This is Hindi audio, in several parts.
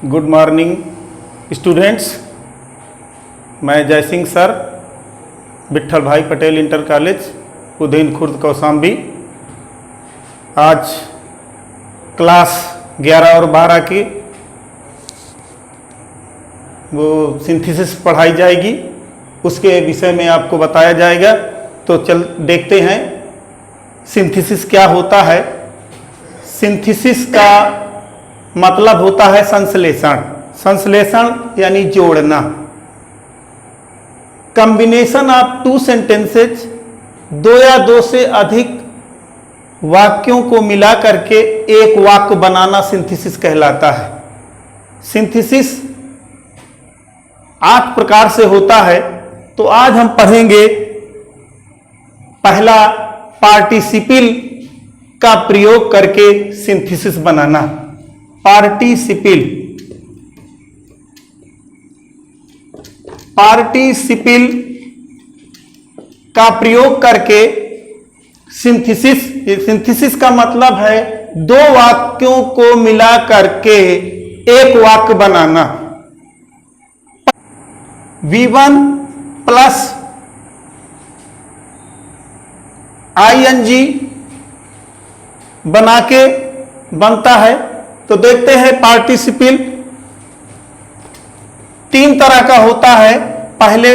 Good morning students. मैं जय सिंह सर, विट्ठल भाई पटेल इंटर कॉलेज उदयन खुर्द कौशाम्बी। आज क्लास 11 और 12 की वो सिंथेसिस पढ़ाई जाएगी, उसके विषय में आपको बताया जाएगा। तो चल देखते हैं सिंथेसिस क्या होता है। सिंथेसिस का मतलब होता है संश्लेषण। संश्लेषण यानी जोड़ना। कॉम्बिनेशन ऑफ टू सेंटेंसेज, दो या दो से अधिक वाक्यों को मिला करके एक वाक्य बनाना सिंथेसिस कहलाता है। सिंथेसिस 8 प्रकार से होता है। तो आज हम पढ़ेंगे पहला पार्टिसिपल का प्रयोग करके सिंथेसिस बनाना। पार्टिसिपल का प्रयोग करके सिंथेसिस। सिंथेसिस का मतलब है दो वाक्यों को मिला करके एक वाक्य बनाना। V1 प्लस ing बना के बनता है। तो देखते हैं पार्टिसिपल 3 तरह का होता है। पहले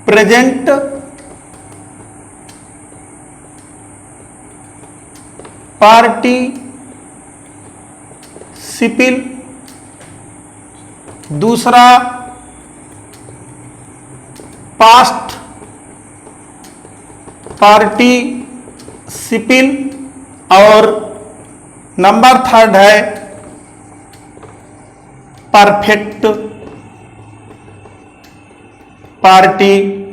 प्रेजेंट पार्टिसिपल, दूसरा पास्ट पार्टिसिपल और नंबर 3 है परफेक्ट पार्टिसिपल।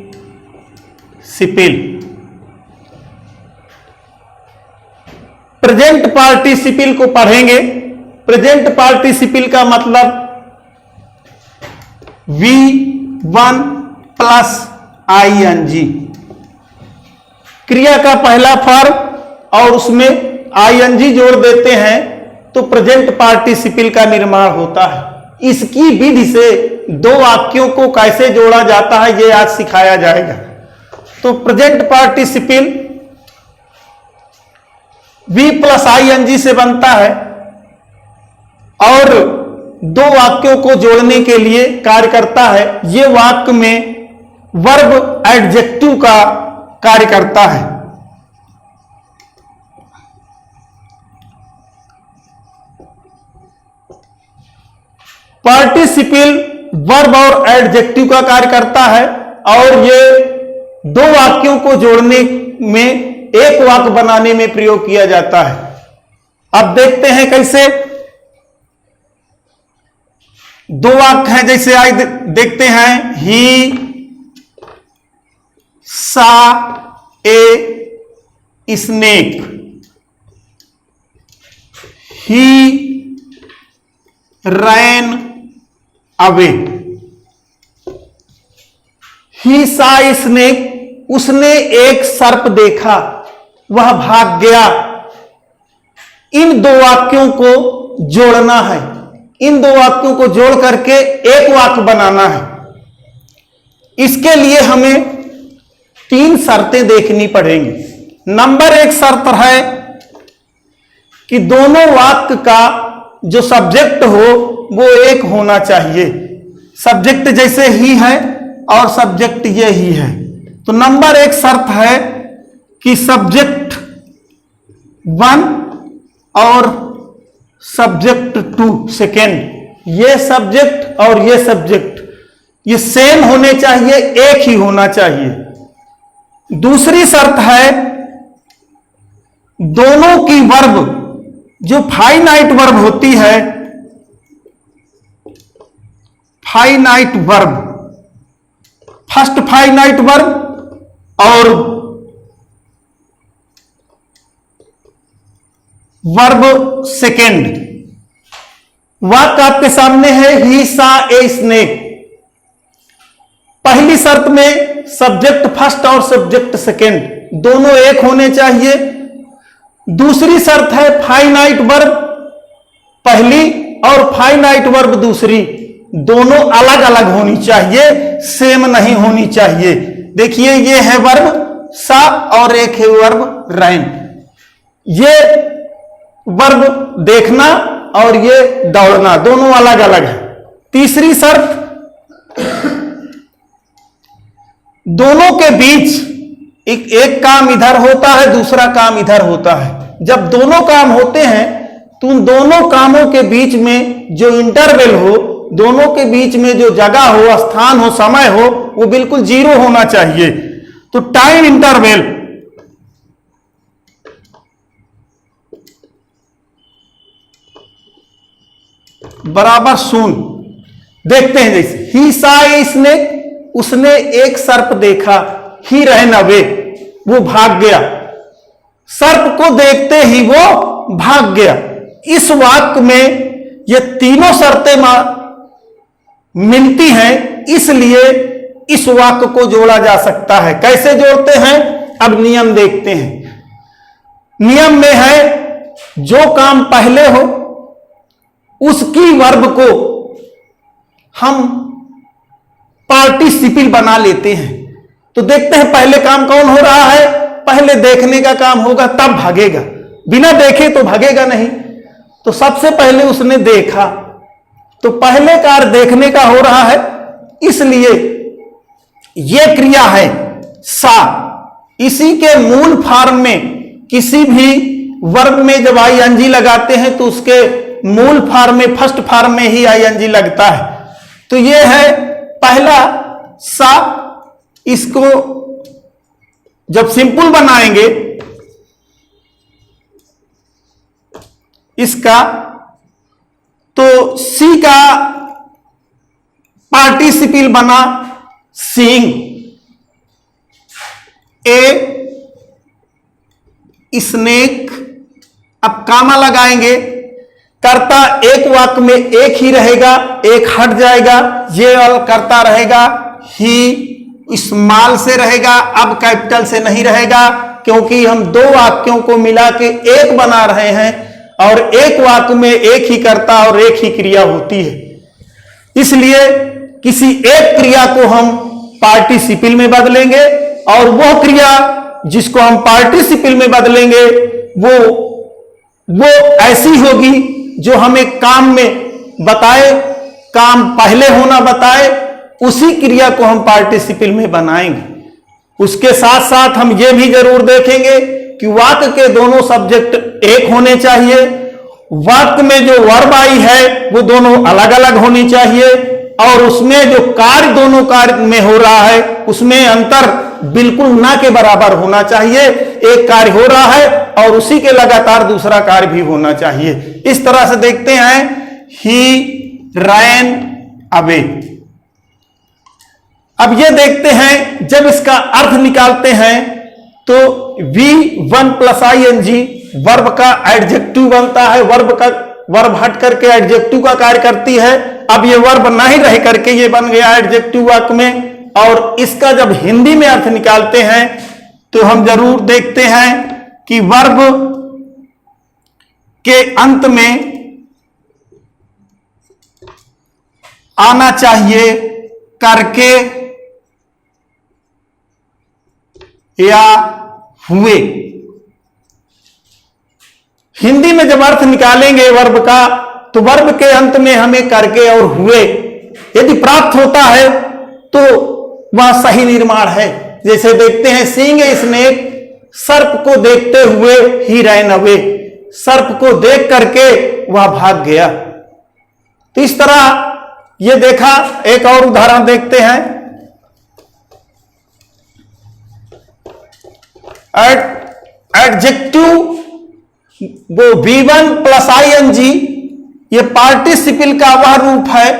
प्रेजेंट पार्टिसिपल को पढ़ेंगे। प्रेजेंट पार्टिसिपल का मतलब V1 प्लस ing, क्रिया का पहला फॉर्म और उसमें ing जोड़ देते हैं तो प्रेजेंट पार्टिसिपल का निर्माण होता है। इसकी विधि से दो वाक्यों को कैसे जोड़ा जाता है ये आज सिखाया जाएगा। तो present participle V plus ing से बनता है और दो वाक्यों को जोड़ने के लिए कार्य करता है। ये वाक्य में वर्ब एडजेक्टिव का कार्य करता है। पार्टिसिपल वर्ब और एडजेक्टिव का कार्य करता है और ये दो वाक्यों को जोड़ने में, एक वाक्य बनाने में प्रयोग किया जाता है। अब देखते हैं कैसे। दो वाक्य हैं, जैसे आज देखते हैं ही सा a snake, he ran away. ही सा स्नेक, उसने एक सर्प देखा, वह भाग गया। इन दो वाक्यों को जोड़ना है। इन दो वाक्यों को जोड़ करके एक वाक्य बनाना है। इसके लिए हमें 3 शर्तें देखनी पड़ेंगी। नंबर 1 शर्त है कि दोनों वाक्य का जो सब्जेक्ट हो वो एक होना चाहिए। सब्जेक्ट जैसे ही है और सब्जेक्ट ये ही है। तो नंबर 1 शर्त है कि सब्जेक्ट 1 और सब्जेक्ट 2 सेकेंड, ये सब्जेक्ट और ये सब्जेक्ट ये सेम होने चाहिए, एक ही होना चाहिए। दूसरी शर्त है दोनों की वर्ब जो फाइनाइट वर्ब होती है, finite verb, first finite verb और वर्ब सेकेंड। वाक्य आपके सामने है ही सा ए स्नेक। पहली शर्त में सब्जेक्ट फर्स्ट और सब्जेक्ट सेकेंड दोनों एक होने चाहिए। दूसरी शर्त है फाइनाइट वर्ब पहली और फाइनाइट वर्ब दूसरी, दोनों अलग अलग होनी चाहिए, सेम नहीं होनी चाहिए। देखिए ये है वर्ब सा और एक है वर्ब रैन। ये वर्ब देखना और ये दौड़ना दोनों अलग अलग है। तीसरी शर्त, दोनों के बीच एक काम इधर होता है, दूसरा काम इधर होता है। जब दोनों काम होते हैं तो उन दोनों कामों के बीच में जो इंटरवल हो, दोनों के बीच में जो जगह हो, स्थान हो, समय हो, वो बिल्कुल जीरो होना चाहिए। तो टाइम इंटरवल बराबर शून्य। देखते हैं जैसे ही सा स्नेक, उसने एक सर्प देखा, ही रैन अवे, वो भाग गया। सर्प को देखते ही वो भाग गया। इस वाक्य में ये तीनों शर्तें मिलती हैं, इसलिए इस वाक्य को जोड़ा जा सकता है। कैसे जोड़ते हैं, अब नियम देखते हैं। नियम में है जो काम पहले हो उसकी वर्ब को हम पार्टिसिपल बना लेते हैं। तो देखते हैं पहले काम कौन हो रहा है, पहले देखने का काम होगा तब भागेगा, बिना देखे तो भागेगा नहीं। तो सबसे पहले उसने देखा, तो पहले कार्य देखने का हो रहा है, इसलिए यह क्रिया है सा। इसी के मूल फॉर्म में किसी भी वर्ब में जब आईएनजी लगाते हैं तो उसके मूल फॉर्म में, फर्स्ट फॉर्म में ही आईएनजी लगता है। तो यह है पहला सा। इसको जब सिंपल बनाएंगे इसका, तो सी का पार्टिसिपल बना सीइंग। ए स्नेक, अब कामा लगाएंगे, कर्ता एक वाक्य में एक ही रहेगा, एक हट जाएगा, ये कर्ता रहेगा, ही स्मॉल से रहेगा, अब कैपिटल से नहीं रहेगा, क्योंकि हम दो वाक्यों को मिला के एक बना रहे हैं और एक वाक्य में एक ही कर्ता और एक ही क्रिया होती है। इसलिए किसी एक क्रिया को हम पार्टिसिपल में बदलेंगे और वह क्रिया जिसको हम पार्टिसिपल में बदलेंगे वो ऐसी होगी जो हमें काम में बताए, काम पहले होना बताए, उसी क्रिया को हम पार्टिसिपल में बनाएंगे। उसके साथ साथ हम ये भी जरूर देखेंगे कि वाक्य के दोनों सब्जेक्ट एक होने चाहिए, वाक्य में जो वर्ब आई है वो दोनों अलग अलग होनी चाहिए, और उसमें जो कार्य दोनों कार्य में हो रहा है उसमें अंतर बिल्कुल ना के बराबर होना चाहिए। एक कार्य हो रहा है और उसी के लगातार दूसरा कार्य भी होना चाहिए। इस तरह से देखते हैं ही रैन अवे। अब ये देखते हैं जब इसका अर्थ निकालते हैं तो V1 प्लस ING वर्ब का एडजेक्टिव बनता है, वर्ब हट करके एडजेक्टिव का कार्य करती है। अब ये वर्ब नहीं रह करके ये बन गया एडजेक्टिव वाक्य में, और इसका जब हिंदी में अर्थ निकालते हैं तो हम जरूर देखते हैं कि वर्ब के अंत में आना चाहिए करके या हुए। हिंदी में जब अर्थ निकालेंगे वर्ब का तो वर्ब के अंत में हमें करके और हुए यदि प्राप्त होता है तो वह सही निर्माण है। जैसे देखते हैं सीइंग ए स्नेक, सर्प को देखते हुए ही रैन अवे, सर्प को देख करके वह भाग गया। तो इस तरह यह देखा। एक और उदाहरण देखते हैं। एडजेक्टिव वो V1 प्लस ING, ये पार्टिसिपल का वह रूप है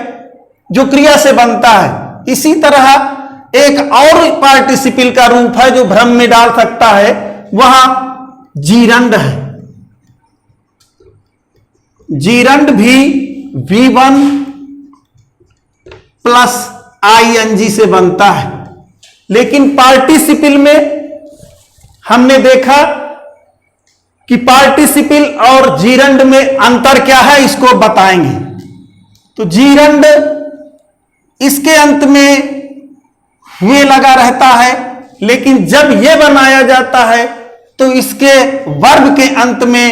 जो क्रिया से बनता है। इसी तरह एक और पार्टिसिपल का रूप है जो भ्रम में डाल सकता है, वह जीरंड है। जीरंड भी V1 प्लस ING से बनता है, लेकिन पार्टिसिपल में हमने देखा कि पार्टिसिपल और जीरंड में अंतर क्या है, इसको बताएंगे। तो जीरंड इसके अंत में हुए लगा रहता है, लेकिन जब यह बनाया जाता है तो इसके वर्ब के अंत में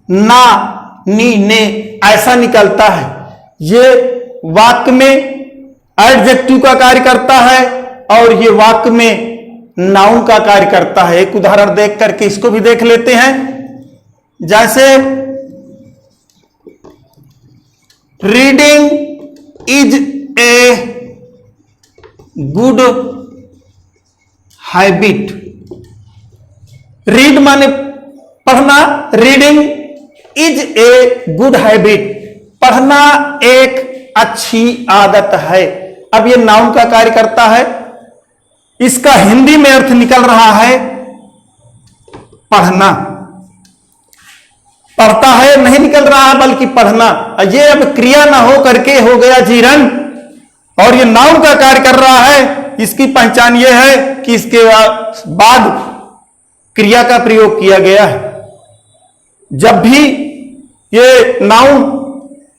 ना, नी, ने ऐसा निकलता है। यह वाक्य में एडजेक्टिव का कार्य करता है और यह वाक्य में नाउन का कार्य करता है। एक उदाहरण देख करके इसको भी देख लेते हैं। जैसे reading is a good habit. Read माने पढ़ना, reading is a good habit, पढ़ना एक अच्छी आदत है। अब यह नाउन का कार्य करता है, इसका हिंदी में अर्थ निकल रहा है पढ़ना। पढ़ता है नहीं निकल रहा है, बल्कि पढ़ना। ये अब क्रिया ना हो करके हो गया जीरंड, और ये नाउन का कार्य कर रहा है। इसकी पहचान ये है कि इसके बाद क्रिया का प्रयोग किया गया है। जब भी ये नाउन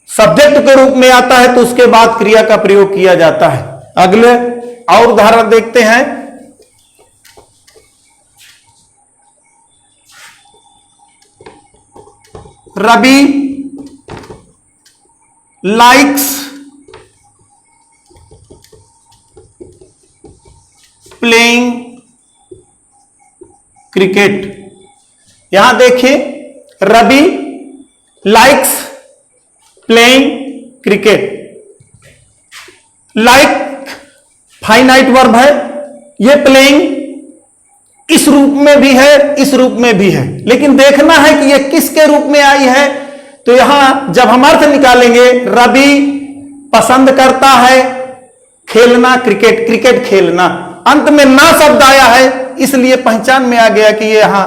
सब्जेक्ट के रूप में आता है तो उसके बाद क्रिया का प्रयोग किया जाता है। अगले और उदाहरण देखते हैं। Ravi likes playing cricket. यहां देखिए, Ravi likes playing cricket. Like finite verb है, यह प्लेइंग इस रूप में भी है, इस रूप में भी है, लेकिन देखना है कि यह किसके रूप में आई है। तो यहां जब हम अर्थ निकालेंगे, रवि पसंद करता है खेलना क्रिकेट, क्रिकेट खेलना, अंत में ना शब्द आया है, इसलिए पहचान में आ गया कि यह यहां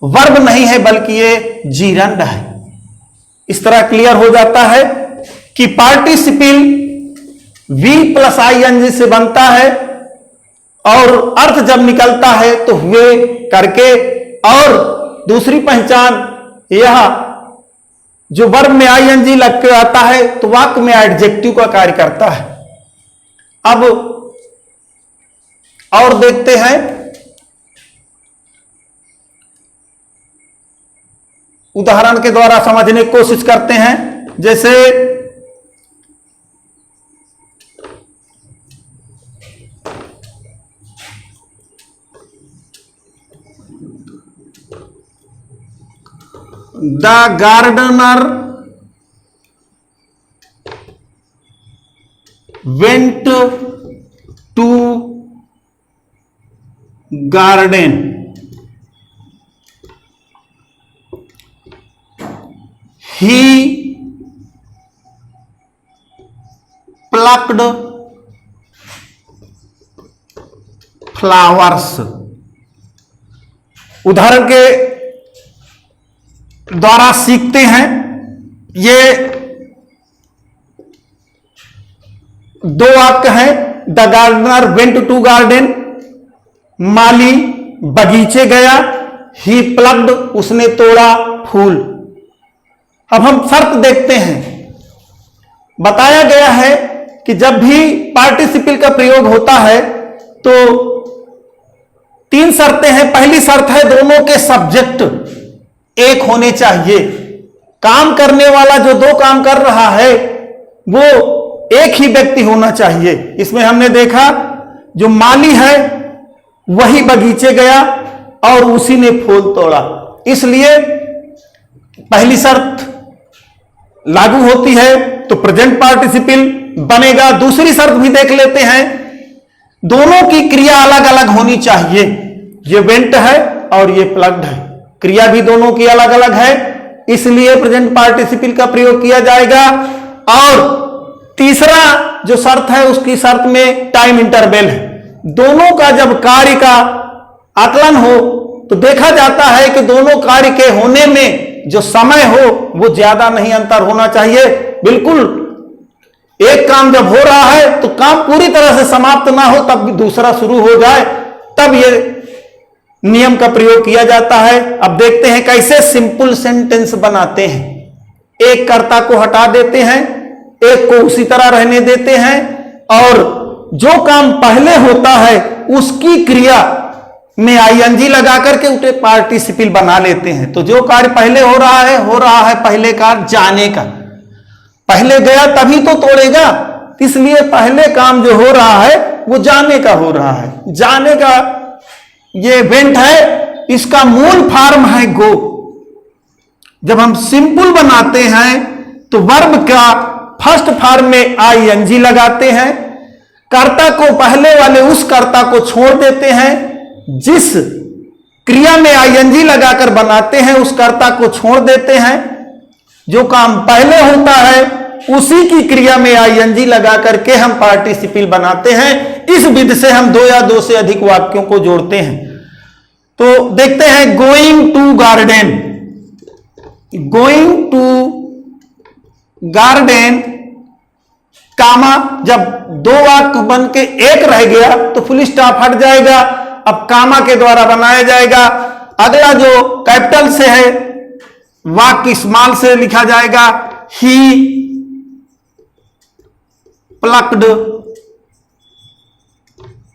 वर्ब नहीं है बल्कि यह जीरंड है। इस तरह क्लियर हो जाता है कि पार्टिसिपल वी प्लस आईएनजी से बनता है और अर्थ जब निकलता है तो हुए करके। और दूसरी पहचान, यह जो वर्ब में आईएनजी लग के आता है तो वाक्य में एडजेक्टिव का कार्य करता है। अब और देखते हैं, उदाहरण के द्वारा समझने की कोशिश करते हैं। जैसे the gardener went to garden. He plucked flowers। उदाहरण के द्वारा सीखते हैं। ये दो वाक्य हैं। The gardener went to garden, माली बगीचे गया। ही प्लक्ड, उसने तोड़ा फूल। अब हम शर्त देखते हैं। बताया गया है कि जब भी पार्टिसिपल का प्रयोग होता है तो तीन शर्तें हैं। पहली शर्त है दोनों के सब्जेक्ट एक होने चाहिए। काम करने वाला जो दो काम कर रहा है वो एक ही व्यक्ति होना चाहिए। इसमें हमने देखा जो माली है वही बगीचे गया और उसी ने फूल तोड़ा, इसलिए पहली शर्त लागू होती है तो प्रेजेंट पार्टिसिपल बनेगा। दूसरी शर्त भी देख लेते हैं, दोनों की क्रिया अलग अलग होनी चाहिए। ये वेंट है और ये प्लग्ड है, क्रिया भी दोनों की अलग अलग है, इसलिए प्रेजेंट पार्टिसिपल का प्रयोग किया जाएगा। और तीसरा जो शर्त है उसकी शर्त में टाइम इंटरवल है। दोनों का जब कार्य का आकलन हो तो देखा जाता है कि दोनों कार्य के होने में जो समय हो वो ज्यादा नहीं अंतर होना चाहिए। बिल्कुल एक काम जब हो रहा है तो काम पूरी तरह से समाप्त ना हो तब दूसरा शुरू हो जाए, तब ये नियम का प्रयोग किया जाता है। अब देखते हैं कैसे सिंपल सेंटेंस बनाते हैं। एक कर्ता को हटा देते हैं, एक को उसी तरह रहने देते हैं, और जो काम पहले होता है उसकी क्रिया में आईएनजी लगा करके उसे पार्टिसिपल बना लेते हैं। तो जो कार्य पहले हो रहा है पहले कार्य जाने का। पहले गया तभी तो तोड़ेगा, इसलिए पहले काम जो हो रहा है वो जाने का हो रहा है। जाने का ये इवेंट है, इसका मूल फॉर्म है गो। जब हम सिंपल बनाते हैं तो वर्ब का फर्स्ट फॉर्म में आईएनजी लगाते हैं, कर्ता को पहले वाले उस कर्ता को छोड़ देते हैं, जिस क्रिया में आईएनजी लगाकर बनाते हैं उस कर्ता को छोड़ देते हैं। जो काम पहले होता है उसी की क्रिया में आईएनजी लगा करके हम पार्टिसिपल बनाते हैं। इस विधि से हम दो या दो से अधिक वाक्यों को जोड़ते हैं। तो देखते हैं, going to garden. Going to garden comma, जब दो वाक्य बन के एक रह गया तो फुल स्टॉप हट जाएगा, अब कामा के द्वारा बनाया जाएगा। अगला जो कैपिटल से है वाक्य स्मॉल से लिखा जाएगा, ही प्लक्ड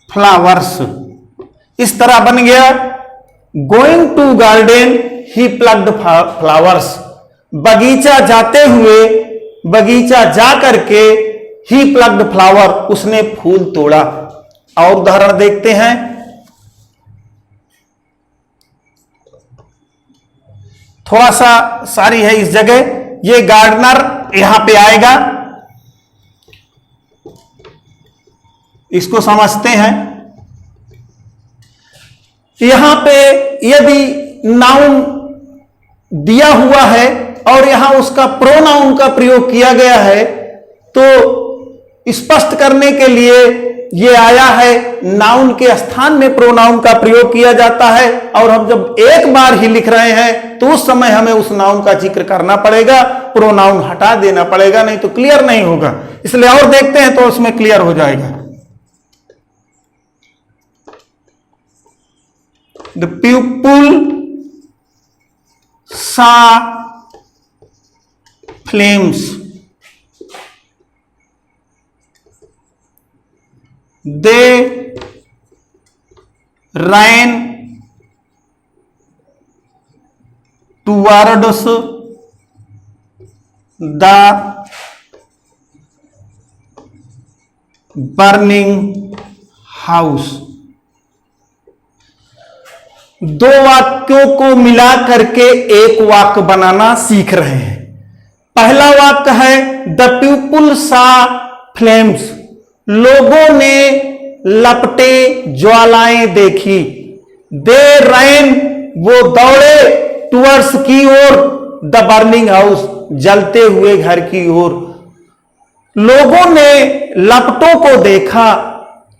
फ्लावर्स। इस तरह बन गया, going to garden he plucked flowers. बगीचा जाते हुए, बगीचा जा करके ही प्लक्ड फ्लावर, उसने फूल तोड़ा। और उदाहरण देखते हैं, थोड़ा सा सारी है इस जगह, ये गार्डनर यहां पे आएगा, इसको समझते हैं। यहां पे यदि नाउन दिया हुआ है और यहां उसका प्रोनाउन का प्रयोग किया गया है, तो स्पष्ट करने के लिए ये आया है, नाउन के स्थान में प्रोनाउन का प्रयोग किया जाता है। और हम जब एक बार ही लिख रहे हैं तो उस समय हमें उस नाउन का जिक्र करना पड़ेगा, प्रोनाउन हटा देना पड़ेगा, नहीं तो क्लियर नहीं होगा। इसलिए और देखते हैं तो उसमें क्लियर हो जाएगा। The pupil saw flames. They ran towards the burning house. दो वाक्यों को मिला करके एक वाक्य बनाना सीख रहे हैं। पहला वाक्य है, द पीपुल सा फ्लेम्स। लोगों ने लपटे ज्वालाएं देखी। दे रैन, वो दौड़े, टुवर्ड्स की ओर, द बर्निंग हाउस, जलते हुए घर की ओर। लोगों ने लपटों को देखा।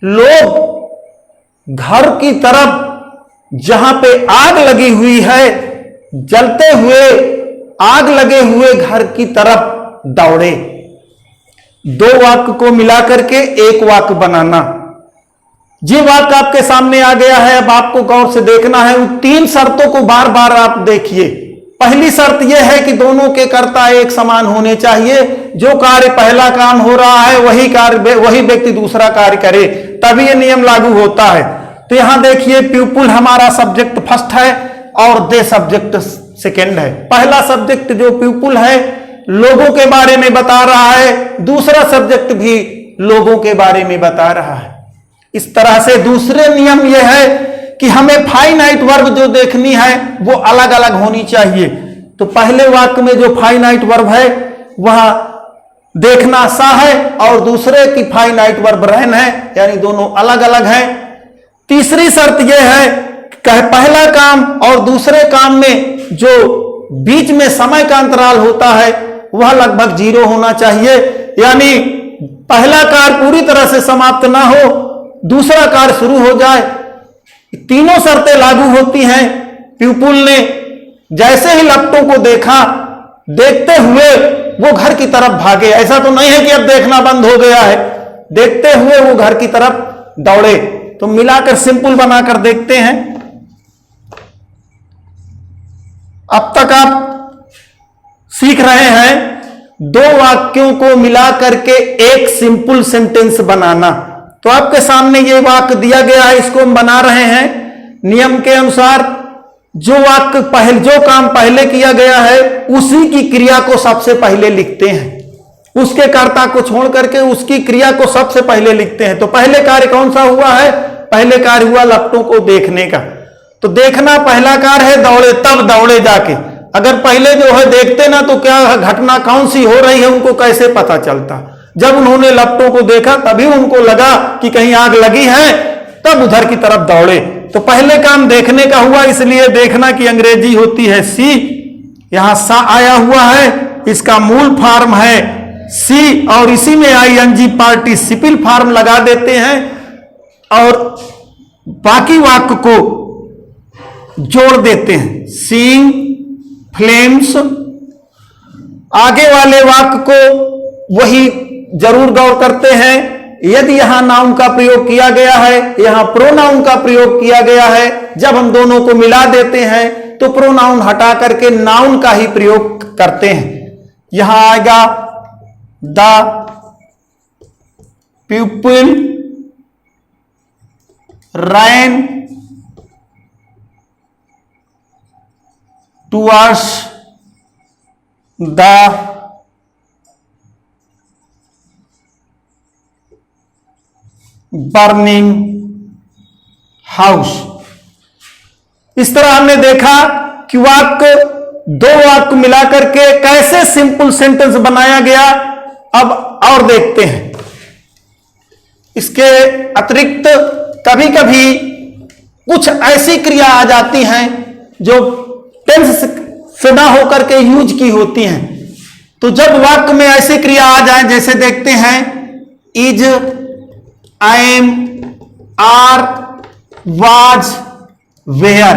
लोग घर की तरफ, जहां पे आग लगी हुई है, जलते हुए आग लगे हुए घर की तरफ दौड़े। दो वाक्य को मिलाकर के एक वाक्य बनाना। ये वाक्य आपके सामने आ गया है, अब आपको गौर से देखना है। उन तीन शर्तों को बार बार आप देखिए। पहली शर्त यह है कि दोनों के कर्ता एक समान होने चाहिए। जो कार्य पहला काम हो रहा है वही व्यक्ति दूसरा कार्य करे, तभी यह नियम लागू होता है। तो यहां देखिए, प्यूपुल हमारा सब्जेक्ट फर्स्ट है और दे सब्जेक्ट सेकंड है। पहला सब्जेक्ट जो प्यूपुल है लोगों के बारे में बता रहा है, दूसरा सब्जेक्ट भी लोगों के बारे में बता रहा है। इस तरह से दूसरे नियम यह है कि हमें फाइनाइट वर्ब जो देखनी है वो अलग अलग होनी चाहिए। तो पहले वाक्य में जो फाइनाइट वर्ब है वह देखना सा है और दूसरे की फाइनाइट वर्ब रहन है, यानी दोनों अलग अलग हैं। तीसरी शर्त यह है कि पहला काम और दूसरे काम में जो बीच में समय का अंतराल होता है वह लगभग 0 होना चाहिए, यानी पहला कार्य पूरी तरह से समाप्त ना हो, दूसरा कार्य शुरू हो जाए। तीनों शर्तें लागू होती हैं। प्यूपुल ने जैसे ही लपटों को देखा, देखते हुए वो घर की तरफ भागे। ऐसा तो नहीं है कि अब देखना बंद हो गया है, देखते हुए वो घर की तरफ दौड़े। तो मिलाकर सिंपल बनाकर देखते हैं। अब तक आप सीख रहे हैं दो वाक्यों को मिला करके एक सिंपल सेंटेंस बनाना। तो आपके सामने ये वाक्य दिया गया है, इसको हम बना रहे हैं। नियम के अनुसार जो काम पहले किया गया है उसी की क्रिया को सबसे पहले लिखते हैं, उसके कर्ता को छोड़ करके उसकी क्रिया को सबसे पहले लिखते हैं। तो पहले कार्य कौन सा हुआ है? पहले कार्य हुआ लपटों को देखने का। तो देखना पहला कार्य है, दौड़े तब दौड़े जाके। अगर पहले जो है देखते ना तो क्या घटना कौन सी हो रही है उनको कैसे पता चलता? जब उन्होंने लपटों को देखा तभी उनको लगा कि कहीं आग लगी है, तब उधर की तरफ दौड़े। तो पहले काम देखने का हुआ, इसलिए देखना की अंग्रेजी होती है सी। यहां सा आया हुआ है, इसका मूल फॉर्म है सी और इसी में आईएनजी पार्टिसिपल फॉर्म लगा देते हैं और बाकी वाक्य को जोड़ देते हैं। Seeing flames. आगे वाले वाक्य को वही जरूर गौर करते हैं। यदि यहां नाउन का प्रयोग किया गया है, यहां प्रोनाउन का प्रयोग किया गया है, जब हम दोनों को मिला देते हैं तो प्रोनाउन हटा करके नाउन का ही प्रयोग करते हैं। यहां आएगा the people ran towards the burning house. इस तरह हमने देखा कि वाक्य दो वाक्य मिलाकर के कैसे सिंपल सेंटेंस बनाया गया। अब और देखते हैं। इसके अतिरिक्त कभी कभी कुछ ऐसी क्रिया आ जाती हैं जो टेंस से ना होकर के यूज की होती हैं। तो जब वाक्य में ऐसी क्रिया आ जाए, जैसे देखते हैं is, am, are, was, were.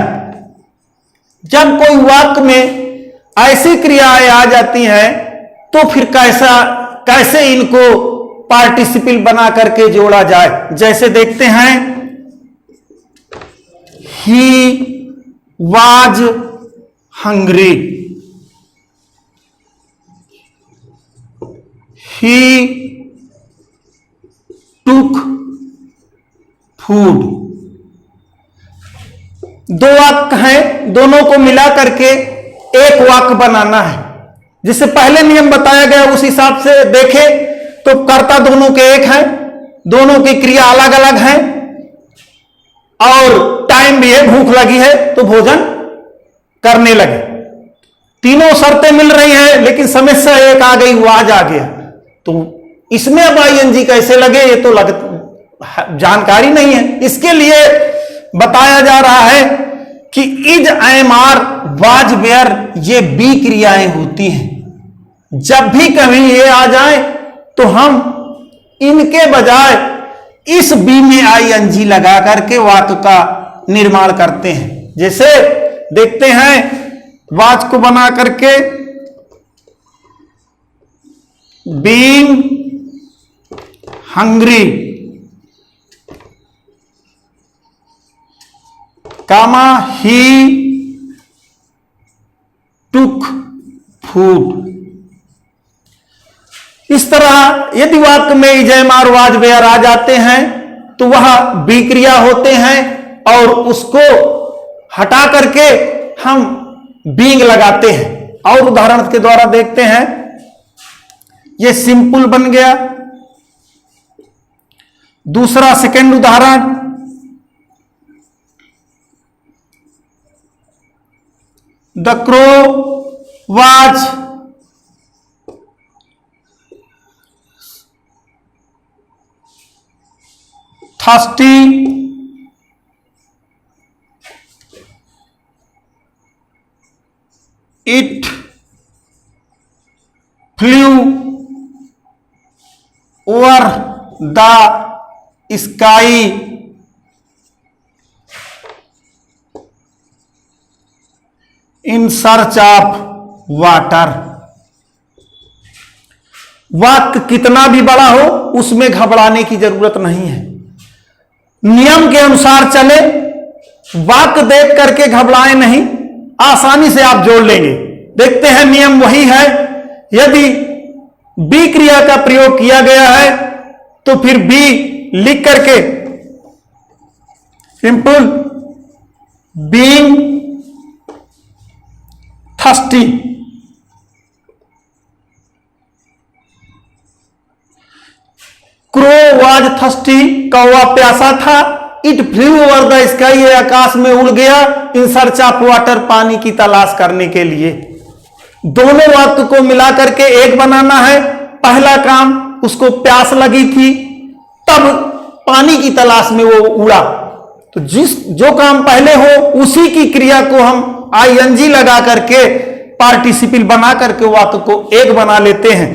जब कोई वाक्य में ऐसी क्रियाएं आ जाती हैं तो फिर कैसे इनको पार्टिसिपल बना करके जोड़ा जाए। जैसे देखते हैं he was hungry, he took food. दो वाक्य हैं, दोनों को मिला करके एक वाक्य बनाना है। जिससे पहले नियम बताया गया उस हिसाब से देखें तो कर्ता दोनों के एक हैं, दोनों की क्रिया अलग अलग है और टाइम भी है, भूख लगी है तो भोजन करने लगे। तीनों शर्तें मिल रही हैं लेकिन समस्या एक आ गई, वाज आ गया। तो इसमें अब आईएनजी कैसे लगे ये तो जानकारी नहीं है। इसके लिए बताया जा रहा है कि is, am, are, was, were ये बी क्रियाएं होती हैं। जब भी कभी ये आ जाए तो हम इनके बजाय इस बी में आईएनजी लगा करके वाक्य का निर्माण करते हैं। जैसे देखते हैं वाज को बना करके being hungry, comma he took food. इस तरह यदि वाक्य में is, am, are, was, were आ जाते हैं तो वह बी क्रिया होते हैं और उसको हटा करके हम बीइंग लगाते हैं। और उदाहरण के द्वारा देखते हैं, ये सिंपल बन गया। दूसरा सेकंड उदाहरण, the crow was thirsty it flu over the sky in search of water. वाक्य कितना भी बड़ा हो उसमें घबराने की जरूरत नहीं है। नियम के अनुसार चले, वाक्य देख करके घबराए नहीं। आसानी से आप जोड़ लेंगे। देखते हैं नियम वही है, यदि बी क्रिया का प्रयोग किया गया है तो फिर बी लिख करके simple being thirsty, crow was thirsty, कौवा प्यासा था, it flu over the sky, ये आकाश में उड़ गया, इन सर्च ऑफ वाटर, पानी की तलाश करने के लिए। दोनों वाक्य को मिलाकर के एक बनाना है। पहला काम, उसको प्यास लगी थी तब पानी की तलाश में वो उड़ा, तो जो काम पहले हो उसी की क्रिया को हम आईएनजी लगा करके पार्टिसिपल बना करके वाक्य को एक बना लेते हैं।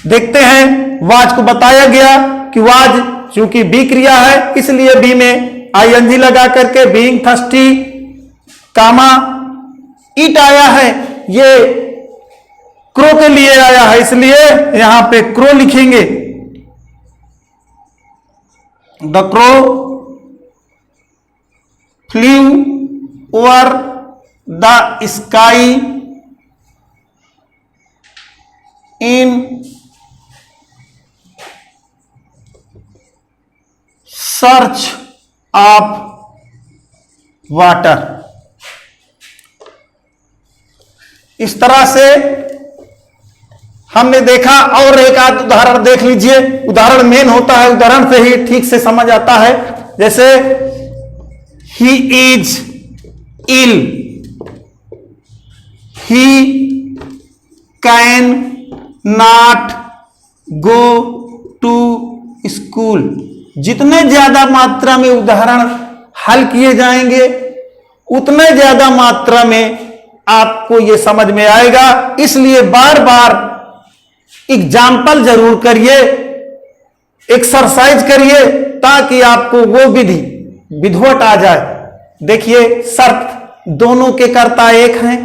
देखते हैं, वाज को बताया गया कि वाज चूंकि बी क्रिया है इसलिए बी में आईएनजी लगा करके बीइंग थर्स्टी कामा इट आया है, ये क्रो के लिए आया है इसलिए यहां पे क्रो लिखेंगे। The crow flew over the sky in search of water. इस तरह से हमने देखा, और एक आध उदाहरण देख लीजिए। उदाहरण मेन होता है, उदाहरण से ही ठीक से समझ आता है। जैसे he is ill, he can not go to school. जितने ज्यादा मात्रा में उदाहरण हल किए जाएंगे उतने ज्यादा मात्रा में आपको यह समझ में आएगा। इसलिए बार बार एग्जाम्पल जरूर करिए, एक्सरसाइज करिए, ताकि आपको वो विधि विधवट आ जाए। देखिए, शर्त दोनों के कर्ता एक हैं,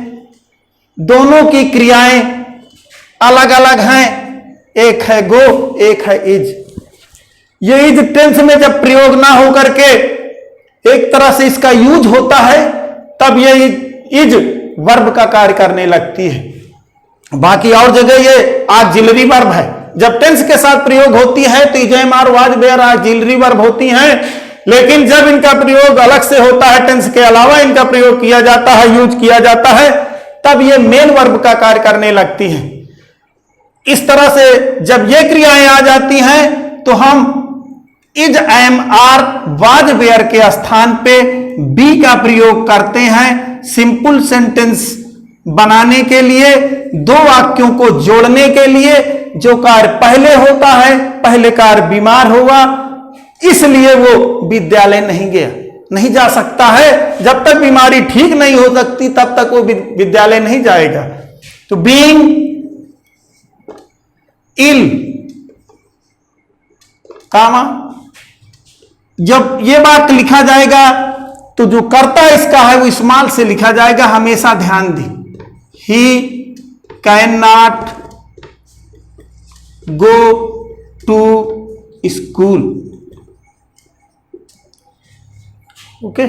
दोनों की क्रियाएं अलग अलग हैं, एक है गो, एक है इज। ये इज टेंस में जब प्रयोग ना हो करके एक तरह से इसका यूज होता है तब ये इज वर्ब का कार्य करने लगती है। बाकी और जगह ये ऑक्सिलरी वर्ब है। जब टेंस के साथ प्रयोग होती है तो is am are was were auxiliary verb होती हैं, लेकिन जब इनका प्रयोग अलग से होता है, टेंस के अलावा इनका प्रयोग किया जाता है, यूज किया जाता है, तब ये मेन वर्ब का कार्य करने लगती हैं। इस तरह से जब ये क्रियाएं आ जाती हैं तो हम is am are was were के स्थान पे बी का प्रयोग करते हैं सिंपल सेंटेंस बनाने के लिए, दो वाक्यों को जोड़ने के लिए। जो कार्य पहले होता है, पहले कार्य बीमार होगा, इसलिए वो विद्यालय नहीं गया, नहीं जा सकता है। जब तक बीमारी ठीक नहीं हो सकती तब तक वो विद्यालय नहीं जाएगा। तो बीइंग इल कामा, जब ये बात लिखा जाएगा तो जो कर्ता इसका है वो स्मॉल से लिखा जाएगा, हमेशा ध्यान दी। He can not go to school. Okay.